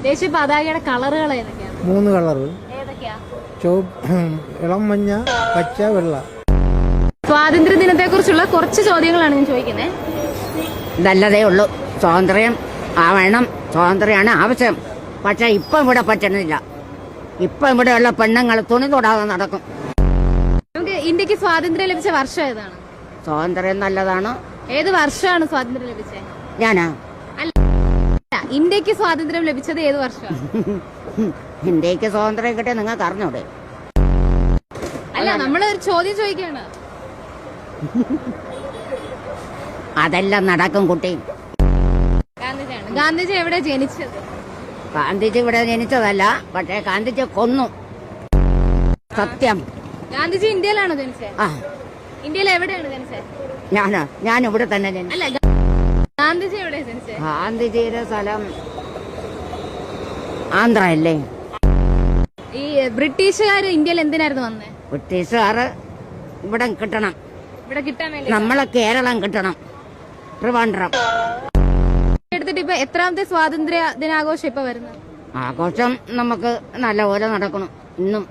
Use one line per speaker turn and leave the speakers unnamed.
ദേശീയ പതാകയുടെ കളറുകൾ ഏതൊക്കെയാണ്?
3 കളറ്.
ഏതൊക്കെയാ?
ഇളം മഞ്ഞ, പച്ച, വെള്ള.
സ്വാതന്ത്ര്യ ദിനത്തെ കുറിച്ചുള്ള കുറച്ച് ചോദ്യങ്ങളാണ് ഞാൻ ചോദിക്കുന്നത്.
നല്ലതേ ഉള്ളൂ. സ്വാതന്ത്ര്യം വേണം, സ്വാതന്ത്ര്യമാണ് ആവശ്യം. പക്ഷെ ഇപ്പം ഇവിടെ പറ്റണില്ല. ഇപ്പം ഇവിടെയുള്ള പെണ്ണുങ്ങൾ തുണി തൊടാതെ നടക്കും.
നമുക്ക് ഇന്ത്യക്ക് സ്വാതന്ത്ര്യം ലഭിച്ച വർഷം ഏതാണ്?
സ്വാതന്ത്ര്യം നല്ലതാണ്.
ഏത് വർഷമാണ് സ്വാതന്ത്ര്യം ലഭിച്ചത്?
ഞാനാ
അല്ല, ഇന്ത്യക്ക് സ്വാതന്ത്ര്യം ലഭിച്ചത് ഏത് വർഷമാണ്?
ഇന്ത്യക്ക് സ്വാതന്ത്ര്യം കിട്ടിയ നിങ്ങൾക്ക് അറിഞ്ഞൂടെ?
അല്ല, നമ്മളൊരു ചോദ്യം ചോദിക്കുകയാണ്.
അതെല്ലാം നടക്കും കുട്ടി.
ഗാന്ധിജി എവിടെ ജനിച്ചത്?
ഗാന്ധിജി ഇവിടെ ജനിച്ചതല്ല, പക്ഷേ ഗാന്ധിജി കൊന്നു. സത്യം.
ഗാന്ധിജി ഇന്ത്യയിലാണോ ജനിച്ചത്?
ആ,
ഇന്ത്യയിൽ എവിടെയാണ് ജനിച്ചത്?
ഞാൻ ഇവിടെ തന്നെ ജനിച്ചു.
അല്ല, ഗാന്ധിജി എവിടെ ജനിച്ചത്?
ഗാന്ധിജിയുടെ സ്ഥലം ആന്ധ്ര അല്ലേ?
ഈ ബ്രിട്ടീഷുകാർ ഇന്ത്യയിൽ എന്തിനായിരുന്നു വന്നത്?
ബ്രിട്ടീഷുകാർ ഇവിടെ കിട്ടണം,
ഇവിടെ കിട്ടാൻ വേണ്ടി.
നമ്മളെ കേരളം കിട്ടണം, ട്രിവാൻഡ്രം.
എടുത്തിട്ട് ഇപ്പൊ എത്രാമത്തെ സ്വാതന്ത്ര്യ ദിനാഘോഷം ഇപ്പൊ വരുന്നത്?
ആഘോഷം നമുക്ക് നല്ലപോലെ നടക്കണം ഇന്നും.